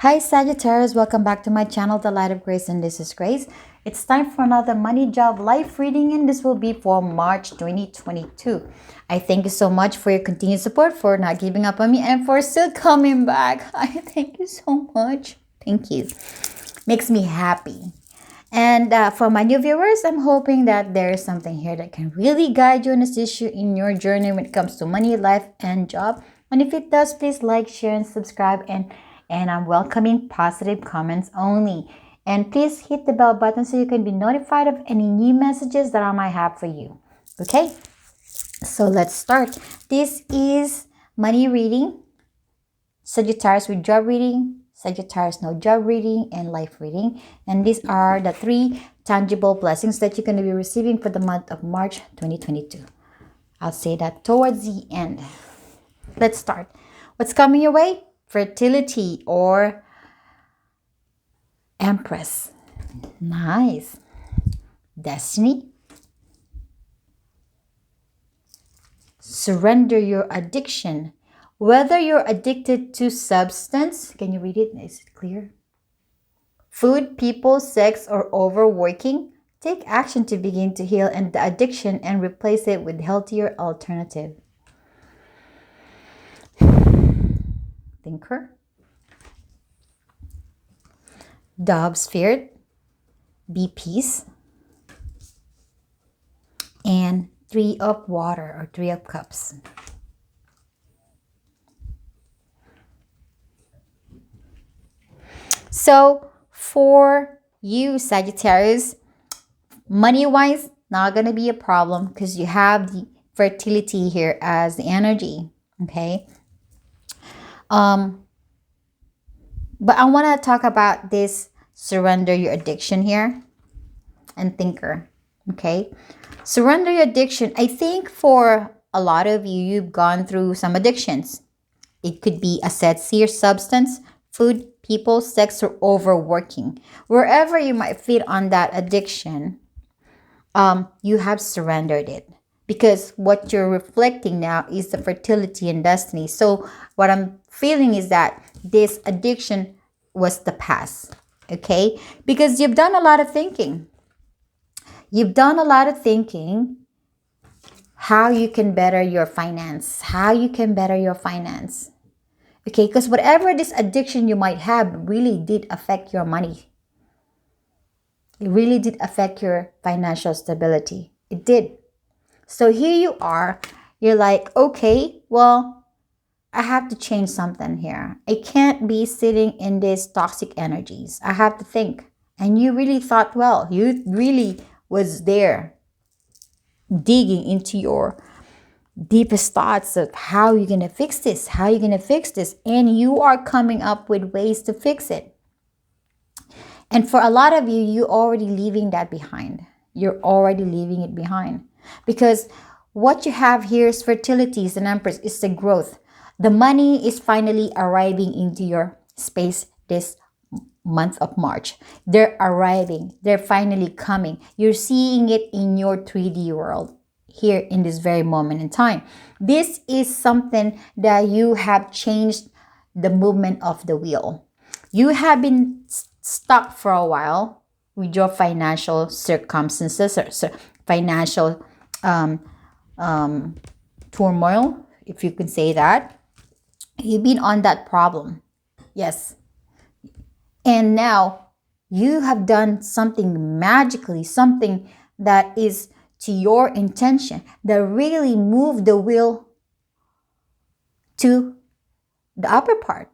Hi Sagittarius, welcome back to my channel, The Light of Grace, and this is Grace. It's time for another money job life reading, and this will be for March 2022. I thank you so much for your continued support, for not giving up on me, and for still coming back. I thank you so much. Thank you. Makes me happy. And for my new viewers, I'm hoping that there is something here that can really guide you on this issue in your journey when it comes to money, life, and job. And if it does, please like, share, and subscribe. And I'm welcoming positive comments only. And please hit the bell button so you can be notified of any new messages that I might have for you. Okay, so let's start. This is money reading, Sagittarius with job reading, Sagittarius no job reading, and life reading. And these are the three tangible blessings that you're going to be receiving for the month of March 2022. I'll say that towards the end. Let's start. What's coming your way? Fertility or Empress. Nice. Destiny. Surrender your addiction. Whether you're addicted to substance, can you read it? Is it clear? Food, people, sex, or overworking, take action to begin to heal and the addiction and replace it with healthier alternative. Thinker. Dove Spirit. Be peace. And Three of Water or Three of Cups. So for you, Sagittarius, money-wise, not going to be a problem because you have the fertility here as the energy, okay? But I want to talk about this surrender your addiction here and thinker, okay? Surrender your addiction. I think for a lot of you, you've gone through some addictions. It could be a sexier substance, food, people, sex, or overworking. Wherever you might fit on that addiction, you have surrendered it. Because what you're reflecting now is the fertility and destiny. So what I'm feeling is that this addiction was the past, okay? Because you've done a lot of thinking. You've done a lot of thinking how you can better your finance, how you can better your finance. Okay, because whatever this addiction you might have really did affect your money. It really did affect your financial stability. It did. So here you are. You're like, okay, well, I have to change something here. I can't be sitting in these toxic energies. I have to think. And you really thought, well, you really was there digging into your deepest thoughts of how you're going to fix this, how you're going to fix this. And you are coming up with ways to fix it. And for a lot of you, you're already leaving that behind. You're already leaving it behind. Because what you have here is fertility, is an Empress, is the growth. The money is finally arriving into your space this month of March. They're arriving. They're finally coming. You're seeing it in your 3D world here in this very moment in time. This is something that you have changed the movement of the wheel. You have been stuck for a while with your financial circumstances or financial turmoil, if you could say that. You've been on that problem. Yes. And now you have done something magically, something that is to your intention, that really moved the wheel to the upper part.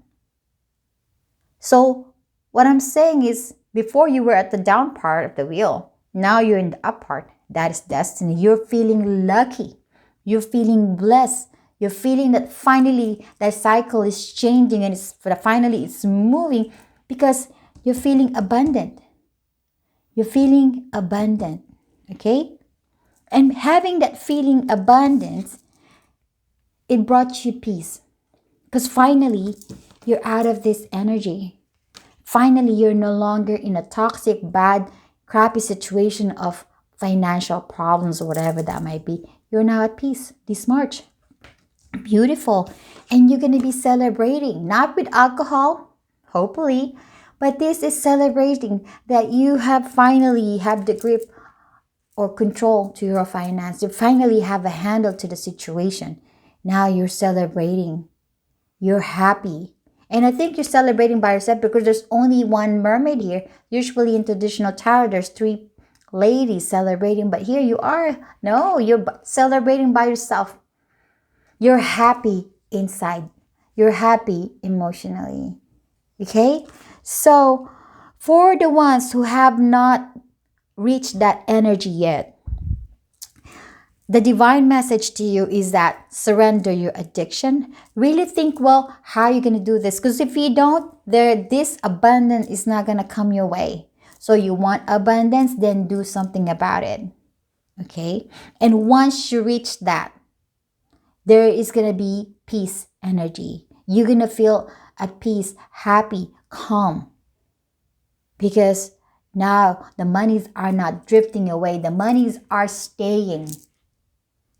So what I'm saying is, before you were at the down part of the wheel, now you're in the up part. That is destiny. You're feeling lucky. You're feeling blessed. You're feeling that finally that cycle is changing and finally it's moving because you're feeling abundant. You're feeling abundant. Okay? And having that feeling abundance, it brought you peace. Because finally, you're out of this energy. Finally, you're no longer in a toxic, bad, crappy situation of financial problems or whatever that might be. You're now at peace this March. Beautiful. And you're going to be celebrating, not with alcohol, hopefully. But this is celebrating that you have finally have the grip or control to your finance. You finally have a handle to the situation. Now you're celebrating. You're happy. And I think you're celebrating by yourself because there's only one mermaid here. Usually in traditional tarot, there's three ladies celebrating. But here you are. No, you're celebrating by yourself. You're happy inside. You're happy emotionally. Okay? So, for the ones who have not reached that energy yet, the divine message to you is that surrender your addiction. Really think, well, how are you going to do this? Because if you don't, this abundance is not going to come your way. So you want abundance, then do something about it. Okay? And once you reach that, there is going to be peace energy. You're going to feel at peace, happy, calm. Because now the monies are not drifting away. The monies are staying.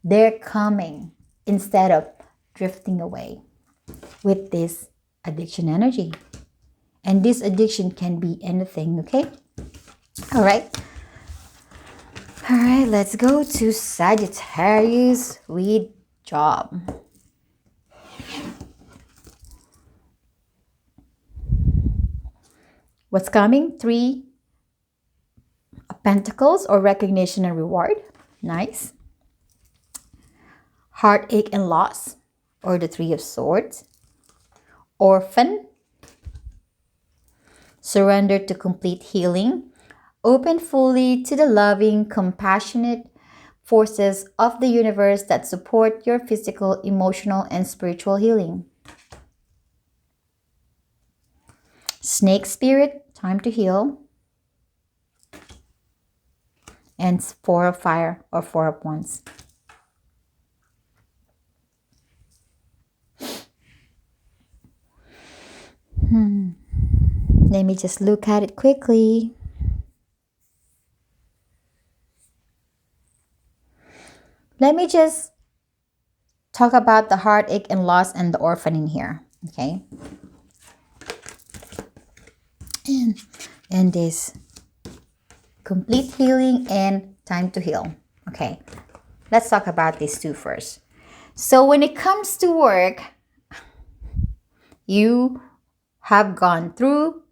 They're coming instead of drifting away with this addiction energy. And this addiction can be anything, okay? All right. All right, let's go to Sagittarius with job. What's coming? 3 of Pentacles or recognition and reward. Nice. Heartache and loss or the 3 of Swords. Orphan. Surrender to complete healing. Open fully to the loving, compassionate forces of the universe that support your physical, emotional, and spiritual healing. Snake spirit, time to heal. And 4 of Fire or 4 of Wands. Let me just look at it quickly. Let me just talk about the heartache and loss and the orphan in here. Okay. And this complete healing and time to heal. Okay. Let's talk about these two first. So when it comes to work, you have gone through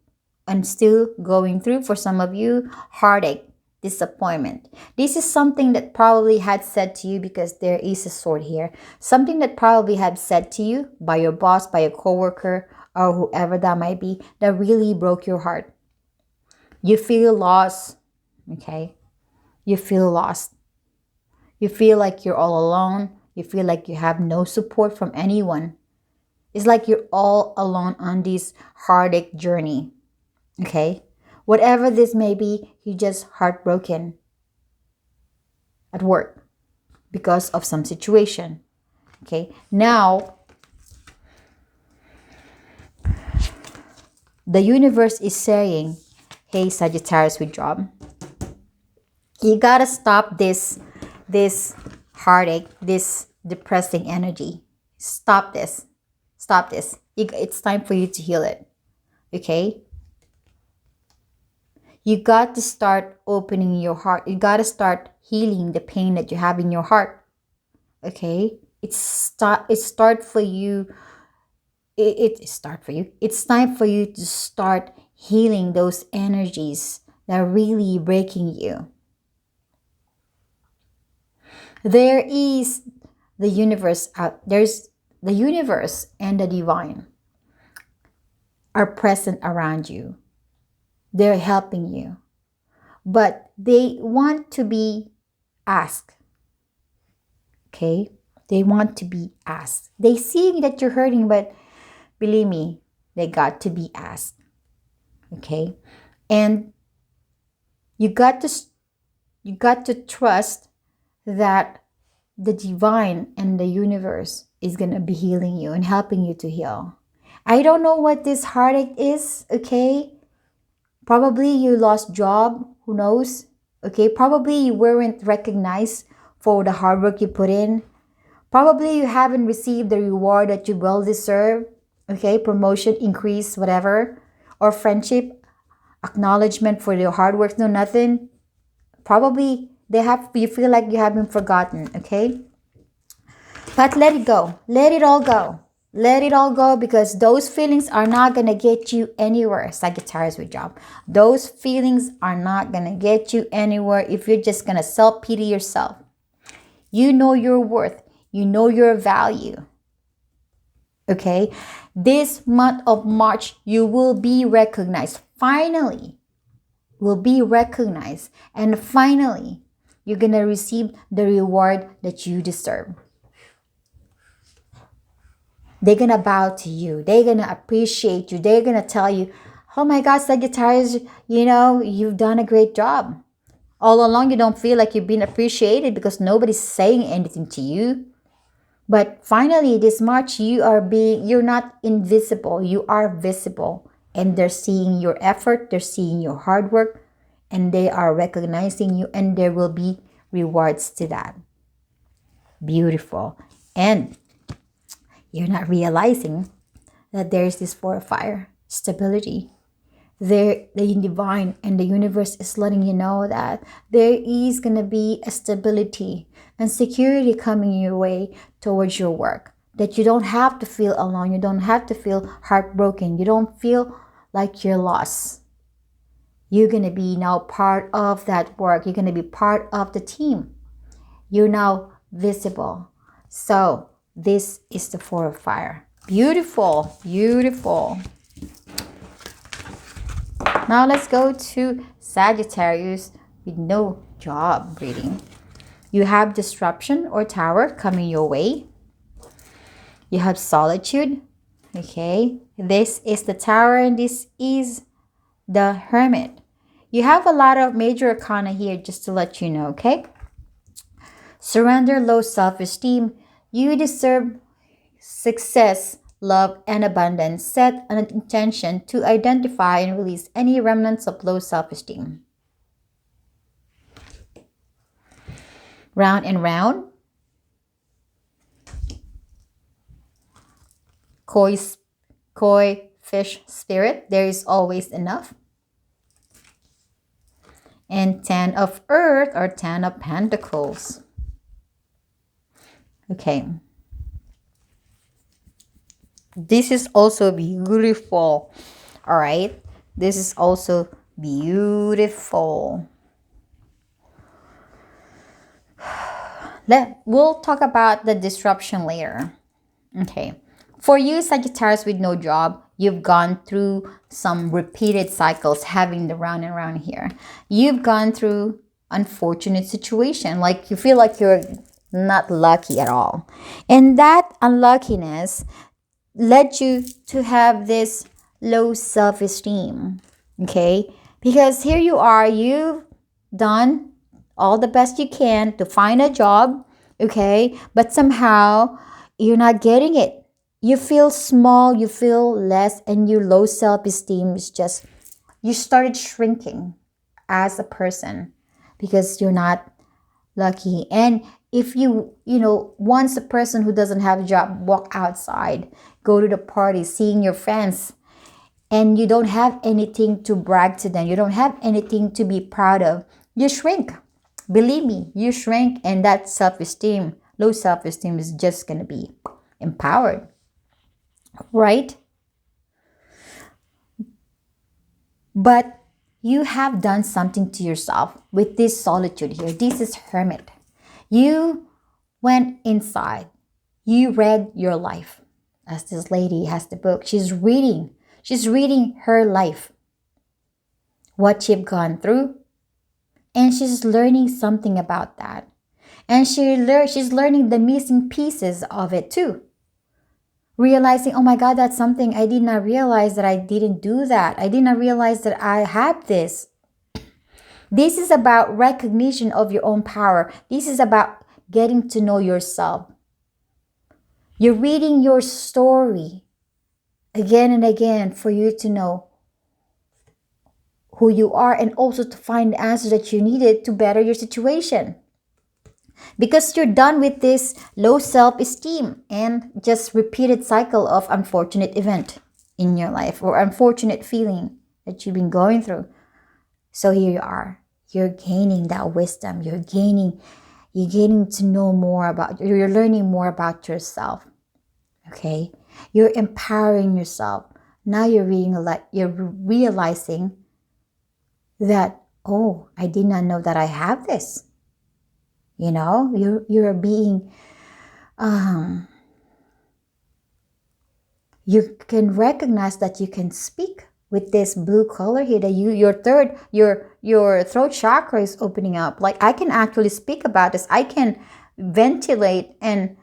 and still going through, for some of you, heartache, disappointment. This is something that probably had said to you, because there is a sword here. Something that probably had said to you by your boss, by a coworker, or whoever that might be, that really broke your heart. You feel lost, okay? You feel lost. You feel like you're all alone. You feel like you have no support from anyone. It's like you're all alone on this heartache journey, okay? Whatever this may be, you're just heartbroken at work because of some situation, okay? Now, the universe is saying, hey, Sagittarius with job, you gotta stop this heartache, this depressing energy. Stop this. Stop this. It's time for you to heal it. Okay? You got to start opening your heart. You got to start healing the pain that you have in your heart. Okay? It's time for you to start healing those energies that are really breaking you. There is the universe out. There's the universe and the divine are present around you. They're helping you. But they want to be asked. Okay? They want to be asked. They see that you're hurting, but believe me, they got to be asked. Okay? And you got to trust that the divine and the universe is going to be healing you and helping you to heal. I don't know what this heartache is, okay? Probably you lost job, who knows? Okay, probably you weren't recognized for the hard work you put in. Probably you haven't received the reward that you well deserve. Okay, promotion, increase, whatever. or friendship, acknowledgement for your hard work, no nothing. Probably you feel like you have been forgotten, okay? But let it go. Let it all go. Let it all go, because those feelings are not going to get you anywhere, Sagittarius with job. Those feelings are not going to get you anywhere if you're just going to self-pity yourself. You know your worth. You know your value. Okay? This month of March, you will be recognized. Finally, will be recognized. And finally, you're going to receive the reward that you deserve. They're going to bow to you. They're going to appreciate you. They're going to tell you, oh my God, Sagittarius, you've done a great job. All along, you don't feel like you've been appreciated because nobody's saying anything to you. But finally, this March, you're not invisible. You are visible. And they're seeing your effort. They're seeing your hard work. And they are recognizing you. And there will be rewards to that. Beautiful. And you're not realizing that there's this Four of Fire, stability. The divine and the universe is letting you know that there is going to be a stability and security coming your way towards your work. That you don't have to feel alone. You don't have to feel heartbroken. You don't feel like you're lost. You're going to be now part of that work. You're going to be part of the team. You're now visible. So this is the Four of Fire. Beautiful, beautiful. Now let's go to Sagittarius with no job reading. You have disruption or tower coming your way. You have solitude. Okay. This is the Tower and this is the Hermit. You have a lot of major arcana here just to let you know. Okay. Surrender, low self-esteem. You deserve success, love, and abundance. Set an intention to identify and release any remnants of low self-esteem. Round and round. Koi fish spirit. There is always enough. And 10 of Earth or 10 of Pentacles. Okay. This is also beautiful. All right. This is also beautiful. We'll talk about the disruption later. Okay. For you, Sagittarius with no job, you've gone through some repeated cycles having the round and round here. You've gone through unfortunate situation. Like you feel like you're not lucky at all. And that unluckiness led you to have this low self-esteem. Okay? Because here you are, you've done all the best you can to find a job. Okay? But somehow you're not getting it. You feel small, you feel less, and your low self-esteem is just, you started shrinking as a person because you're not lucky. And if once a person who doesn't have a job walk outside, go to the party, seeing your friends, and you don't have anything to brag to them, you don't have anything to be proud of, you shrink. Believe me, you shrink, and that self-esteem, low self-esteem is just going to be empowered. Right? But you have done something to yourself with this solitude here. This is Hermit. You went inside. You read your life. As this lady has the book, she's reading her life. What she's gone through. And she's learning something about that. And she's learning the missing pieces of it too. Realizing, oh my God, that's something I did not realize that I didn't do that. I did not realize that I had this. This is about recognition of your own power. This is about getting to know yourself. You're reading your story again and again for you to know who you are and also to find the answers that you needed to better your situation. Because you're done with this low self-esteem and just repeated cycle of unfortunate event. in your life or unfortunate feeling that you've been going through. So here you are. You're gaining that wisdom. You're gaining to know more about, you're learning more about yourself. Okay? You're empowering yourself. Now you're realizing that, oh, I did not know that I have this. You know, you're being, you can recognize that you can speak with this blue color here, that your throat chakra is opening up. Like, I can actually speak about this. I can ventilate and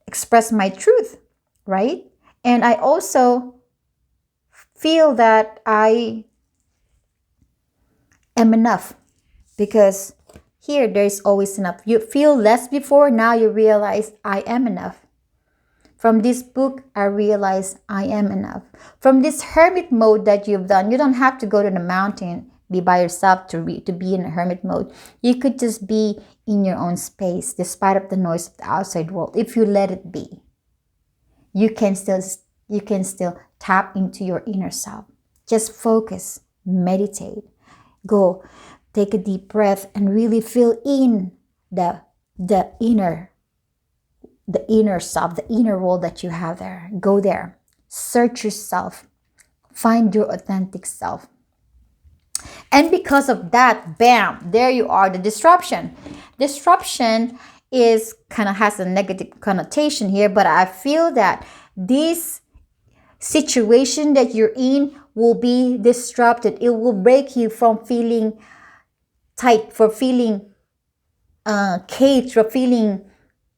express my truth, right? And I also feel that I am enough, because here there's always enough. You feel less before, now you realize I am enough. From this book, I realize I am enough. From this hermit mode that you've done, you don't have to go to the mountain, be by yourself to be in a hermit mode. You could just be in your own space, despite of the noise of the outside world. If you let it be, you can still tap into your inner self. Just focus, meditate, go, take a deep breath, and really feel in the inner self, the inner world that you have there. Go there, search yourself, find your authentic self. And because of that, bam, there you are, the disruption. Disruption is kind of has a negative connotation here, but I feel that this situation that you're in will be disrupted. It will break you from feeling tight, for feeling caged, for feeling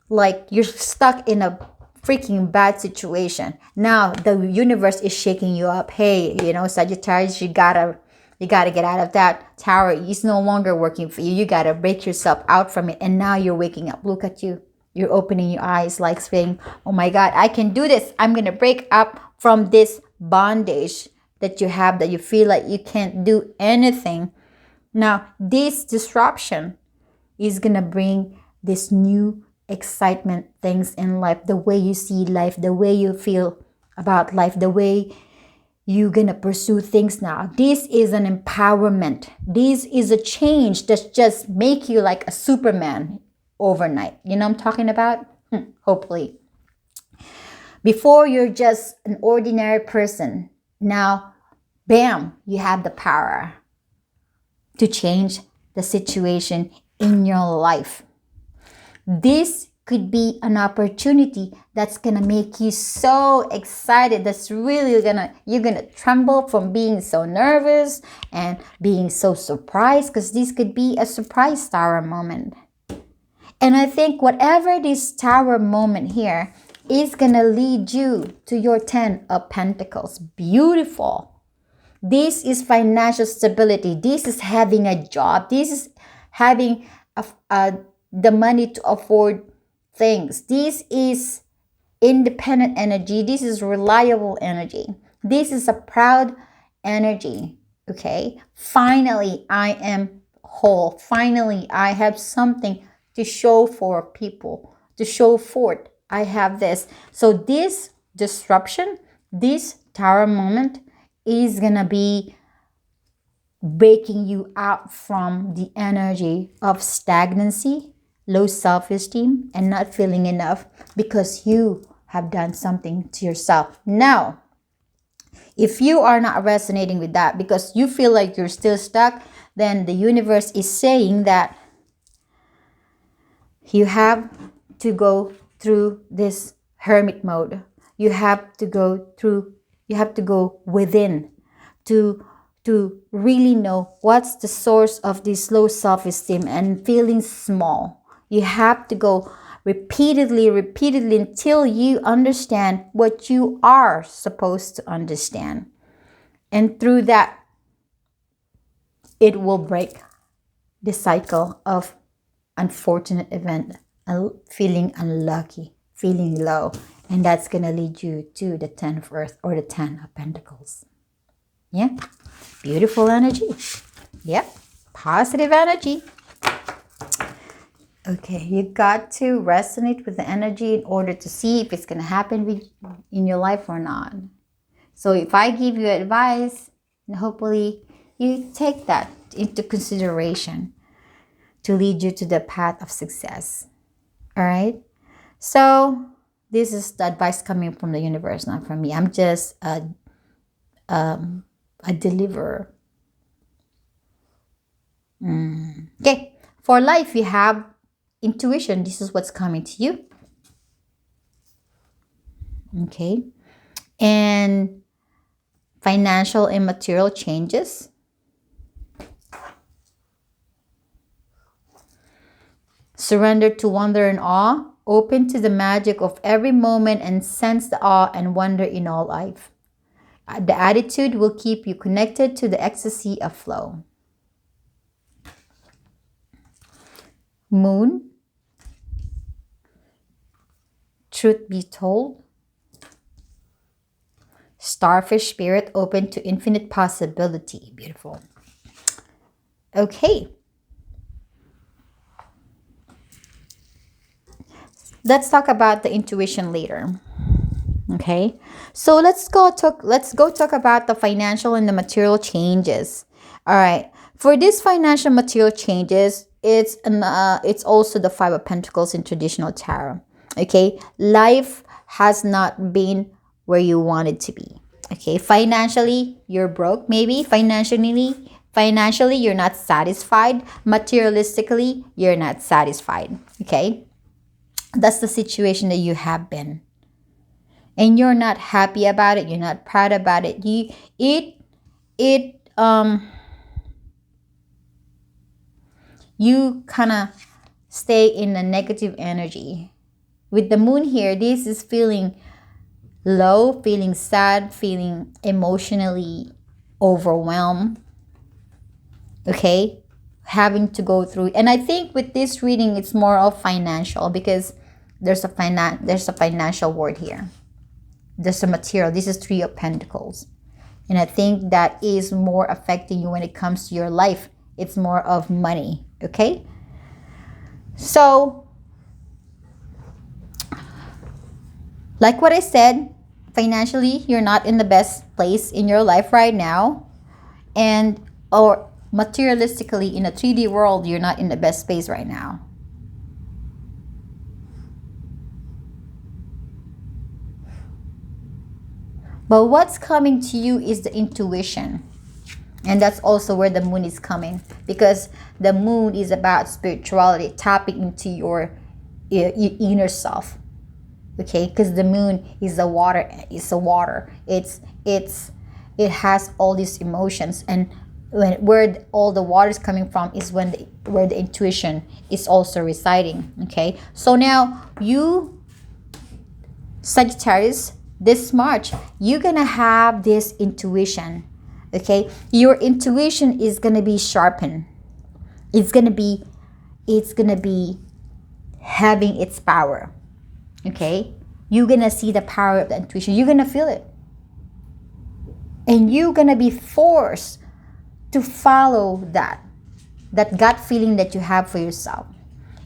like you're stuck in a freaking bad situation. Now the universe is shaking you up. Hey, you know, Sagittarius, you gotta get out of that tower. It's no longer working for you. You gotta break yourself out from it. And now you're waking up. Look at you. You're opening your eyes, like saying, oh my God, I can do this. I'm gonna break up from this bondage that you have, that you feel like you can't do anything. Now this disruption is gonna bring this new excitement, things in life, the way you see life, the way you feel about life, the way you're gonna pursue things now. This is an empowerment. This is a change that just make you like a Superman overnight. You know what I'm talking about? Hopefully. Before, you're just an ordinary person. Now, bam, you have the power to change the situation in your life. This could be an opportunity that's gonna make you so excited. That's really you're gonna tremble from being so nervous and being so surprised, because this could be a surprise tower moment. And I think whatever this tower moment here is gonna lead you to your 10 of Pentacles. Beautiful. This is financial stability. This is having a job. This is having the money to afford things. This is independent energy. This is reliable energy. This is a proud energy. Okay. Finally, I am whole. Finally, I have something to show for people, to show forth. I have this. So this disruption, this tower moment is gonna be breaking you out from the energy of stagnancy, low self-esteem, and not feeling enough, because you have done something to yourself. Now, if you are not resonating with that because you feel like you're still stuck, then the universe is saying that you have to go through this hermit mode. You have to go within to really know what's the source of this low self-esteem and feeling small. You have to go repeatedly until you understand what you are supposed to understand. And through that, it will break the cycle of unfortunate event, feeling unlucky, feeling low. And that's going to lead you to the 10 of Earth or the 10 of Pentacles. Yeah. Beautiful energy. Yep. Positive energy. Okay, you got to resonate with the energy in order to see if it's going to happen in your life or not. So if I give you advice, hopefully you take that into consideration to lead you to the path of success. All right? So this is the advice coming from the universe, not from me. I'm just a deliverer. Okay, for life, you have intuition. This is what's coming to you. Okay, and financial and material changes. Surrender to wonder and awe. Open to the magic of every moment and sense the awe and wonder in all life. The attitude will keep you connected to the ecstasy of flow. Moon. Truth be told. Starfish spirit, open to infinite possibility. Beautiful. Okay. Let's talk about the intuition later. Okay. So let's go talk about the financial and the material changes. All right. For these financial material changes, it's also the Five of Pentacles in traditional tarot. Okay. Life has not been where you want it to be. Okay. Financially, you're broke. Maybe financially, you're not satisfied. Materialistically, you're not satisfied. Okay. That's the situation that you have been. And you're not happy about it. You're not proud about it. You kind of stay in a negative energy. With the moon here, this is feeling low, feeling sad, feeling emotionally overwhelmed. Okay? Having to go through. And I think with this reading, it's more of financial because there's a financial word here. There's a material. This is Three of Pentacles. And I think that is more affecting you when it comes to your life. It's more of money. Okay? So, like what I said, financially, you're not in the best place in your life right now. Or materialistically, in a 3D world, you're not in the best space right now. But what's coming to you is the intuition. And that's also where the moon is coming. Because the moon is about spirituality, tapping into your inner self. Okay? Because the moon is the water. It's the water. It has all these emotions. And where all the water is coming from is where the intuition is also residing. Okay? So now, you, Sagittarius, this March, you're gonna have this intuition. Okay, your intuition is gonna be sharpened. It's gonna be having its power. Okay, you're gonna see the power of the intuition. You're gonna feel it, and you're gonna be forced to follow that gut feeling that you have for yourself.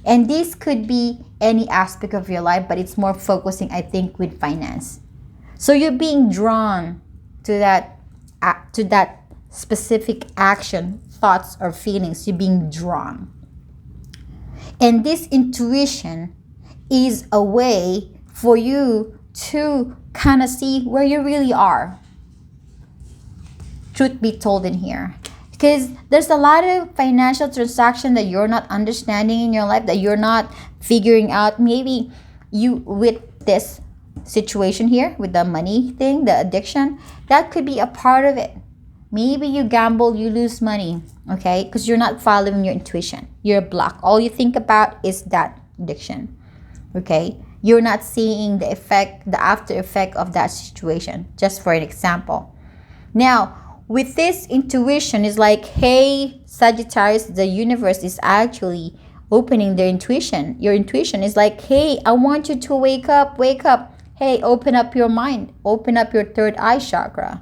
And this could be any aspect of your life, but it's more focusing, I think, with finance. So you're being drawn to that specific action, thoughts, or feelings. You're being drawn. And this intuition is a way for you to kind of see where you really are. Truth be told in here. Because there's a lot of financial transaction that you're not understanding in your life, that you're not figuring out. Maybe you, with this situation here, with the money thing, the addiction, that could be a part of it. Maybe you gamble, you lose money, okay? Because you're not following your intuition. You're blocked. All you think about is that addiction, okay? You're not seeing the effect, the after effect of that situation, just for an example. Now, with this intuition, is like, hey, Sagittarius, the universe is actually opening their intuition. Your intuition is like, hey, I want you to wake up. Hey, open up your mind. Open up your third eye chakra.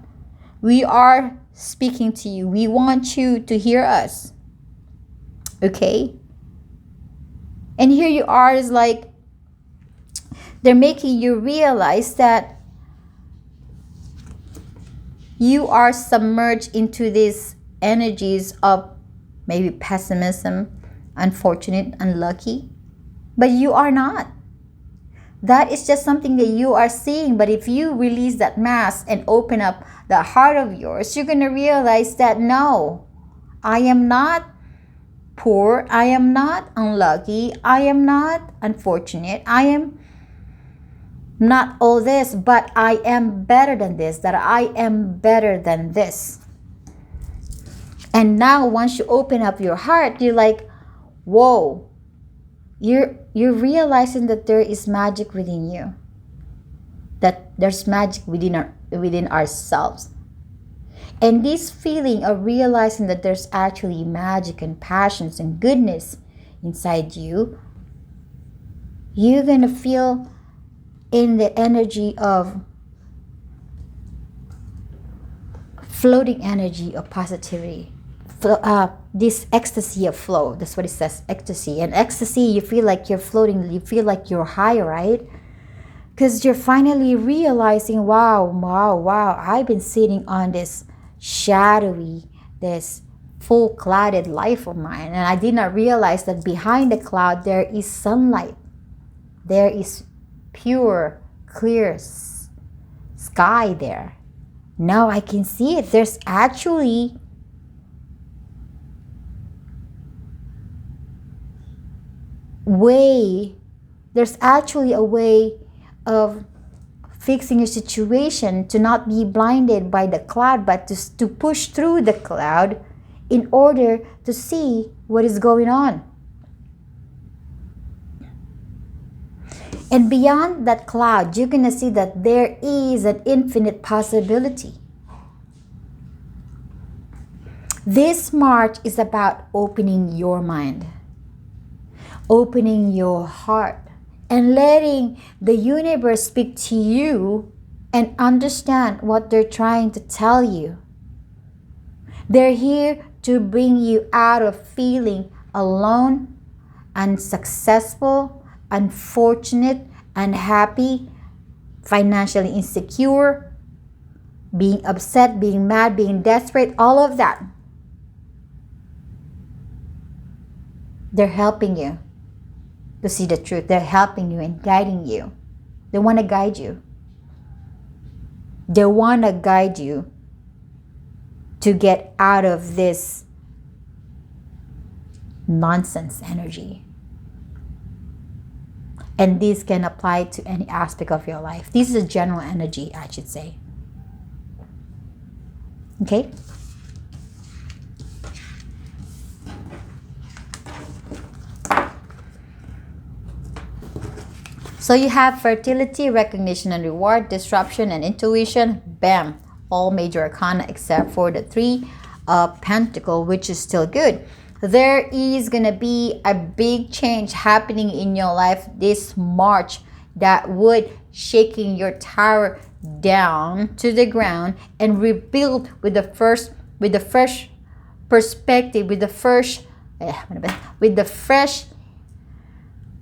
We are speaking to you. We want you to hear us. Okay? And here you are, is like they're making you realize that you are submerged into these energies of maybe pessimism, unfortunate, unlucky, but you are not. That is just something that you are seeing. But if you release that mask and open up the heart of yours, you're going to realize that no, I am not poor, I am not unlucky, I am not unfortunate, I am not all this, but I am better than this, that I am better than this. And now once you open up your heart, you're like, whoa, you're realizing that there is magic within you, that there's magic within ourselves. And this feeling of realizing that there's actually magic and passions and goodness inside you, you're gonna feel in the energy of floating energy of positivity. This ecstasy of flow, that's what it says, ecstasy. And ecstasy, you feel like you're floating, you feel like you're high, right? Because you're finally realizing, wow, I've been sitting on this shadowy, this full clouded life of mine, and I did not realize that behind the cloud there is sunlight, there is pure, clear sky there. Now I can see it. There's actually a way of fixing your situation, to not be blinded by the cloud, but to push through the cloud in order to see what is going on. And beyond that cloud, you're going to see that there is an infinite possibility. This March is about opening your mind, opening your heart, and letting the universe speak to you and understand what they're trying to tell you. They're here to bring you out of feeling alone, unsuccessful, unfortunate, unhappy, financially insecure, being upset, being mad, being desperate, all of that. They're helping you to see the truth. They're helping you and guiding you. They want to guide you. They want to guide you to get out of this nonsense energy. And this can apply to any aspect of your life. This is a general energy, I should say. Okay? So you have fertility, recognition and reward, disruption and intuition. Bam! All major arcana except for the 3 of Pentacles, which is still good. There is going to be a big change happening in your life this March that would shaking your tower down to the ground and rebuild with the fresh perspective, with the fresh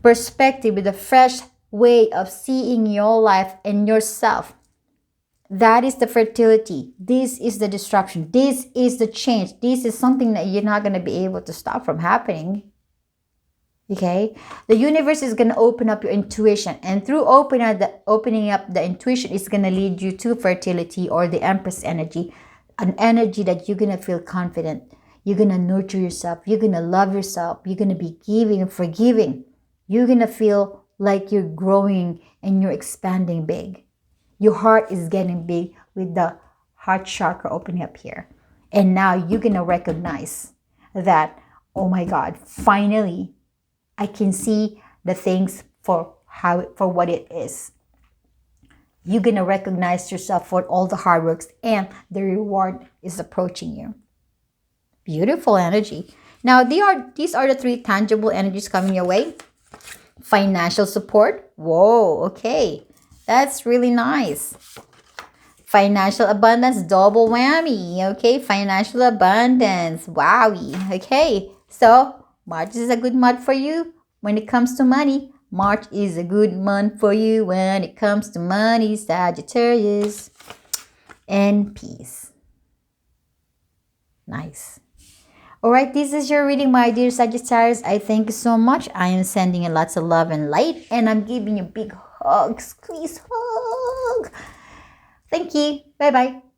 perspective, with the fresh way of seeing your life and yourself. That is the fertility. This is the disruption. This is the change. This is something that you're not going to be able to stop from happening. Okay? The universe is going to open up your intuition. And through opening up the intuition, it's going to lead you to fertility, or the Empress energy. An energy that you're going to feel confident. You're going to nurture yourself. You're going to love yourself. You're going to be giving and forgiving. You're going to feel like you're growing and you're expanding big. Your heart is getting big with the heart chakra opening up here. And now you're going to recognize that, oh my God, finally, I can see the things for what it is. You're going to recognize yourself for all the hard works, and the reward is approaching you. Beautiful energy. Now, these are the 3 tangible energies coming your way. Financial support. Whoa, okay. That's really nice. Financial abundance, double whammy. Okay, financial abundance. Wowie. Okay, so March is a good month for you. when it comes to money. March is a good month for you when it comes to money, Sagittarius. And peace. Nice. All right, this is your reading, my dear Sagittarius. I thank you so much. I am sending you lots of love and light, and I'm giving you big hugs. Please hug. Thank you. Bye-bye.